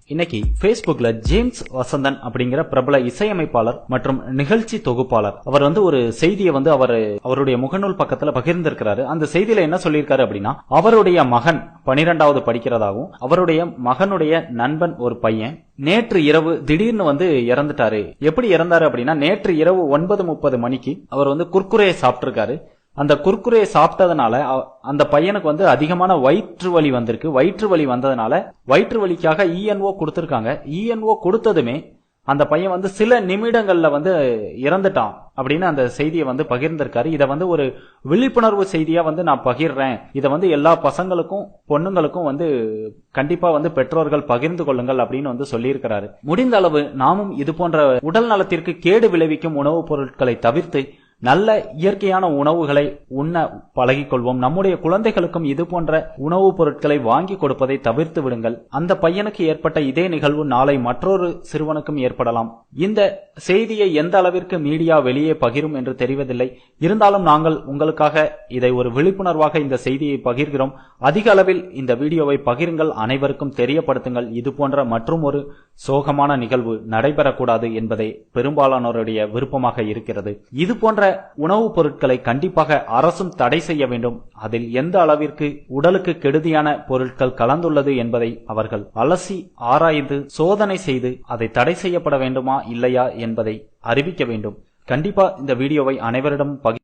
இன்னைக்கு Facebookல ஜேம்ஸ் வசந்தன் அப்படிங்கிற பிரபல இசையமைப்பாளர் மற்றும் நிகழ்ச்சி தொகுப்பாளர் அவர் ஒரு செய்தியை அவருடைய முகநூல் பக்கத்துல பகிர்ந்திருக்கிறாரு. அந்த செய்தியில என்ன சொல்லியிருக்காரு அப்படின்னா, அவருடைய மகன் 12வது படிக்கிறதாகவும் அவருடைய மகனுடைய நண்பன் ஒரு பையன் நேற்று இரவு திடீர்னு இறந்துட்டாரு. எப்படி இறந்தாரு அப்படின்னா, நேற்று இரவு 9:30 மணிக்கு அவர் குர்குரே சாப்பிட்டு இருக்காரு. அந்த குர்குரே சாப்பிட்டதுனால அந்த பையனுக்கு அதிகமான வயிற்று வலி வந்திருக்கு. வயிற்று வலி வந்ததுனால வயிற்று வலிக்காக ENO கொடுத்திருக்காங்க. ENO கொடுத்ததுமே அந்த பையன் சில நிமிடங்கள்ல இறந்துட்டான் அப்படின்னு அந்த செய்தியை பகிர்ந்திருக்காரு. இதை ஒரு விழிப்புணர்வு செய்தியா நான் பகிர்றேன். இதை எல்லா பசங்களுக்கும் பொண்ணுங்களுக்கும் கண்டிப்பா பெற்றோர்கள் பகிர்ந்து கொள்ளுங்கள் அப்படின்னு சொல்லியிருக்கிறாரு. முடிந்த அளவு நாமும் இது போன்ற உடல் நலத்திற்கு கேடு விளைவிக்கும் உணவுப் பொருட்களை தவிர்த்து நல்ல இயற்கையான உணவுகளை உண்ண பழகிக்கொள்வோம். நம்முடைய குழந்தைகளுக்கும் இது போன்ற உணவுப் பொருட்களை வாங்கி கொடுப்பதை தவிர்த்து விடுங்கள். அந்த பையனுக்கு ஏற்பட்ட இதே நிகழ்வு நாளை மற்றொரு சிறுவனுக்கும் ஏற்படலாம். இந்த செய்தியை எந்த அளவிற்கு மீடியா வெளியே பகிரும் என்று தெரிவதில்லை. இருந்தாலும் நாங்கள் உங்களுக்காக இதை ஒரு விழிப்புணர்வாக இந்த செய்தியை பகிர்கிறோம். அதிக அளவில் இந்த வீடியோவை பகிருங்கள், அனைவருக்கும் தெரியப்படுத்துங்கள். இது போன்ற மற்றும் ஒரு சோகமான நிகழ்வு நடைபெறக்கூடாது என்பதே பெரும்பாலானோருடைய விருப்பமாக இருக்கிறது. இது போன்ற உணவுப் பொருட்களை கண்டிப்பாக அரசும் தடை செய்ய வேண்டும். அதில் எந்த அளவிற்கு உடலுக்கு கெடுதியான பொருட்கள் கலந்துள்ளது என்பதை அவர்கள் அலசி ஆராய்ந்து சோதனை செய்து அதை தடை செய்யப்பட வேண்டுமா இல்லையா என்பதை அறிவிக்க வேண்டும். கண்டிப்பா இந்த வீடியோவை அனைவரிடம்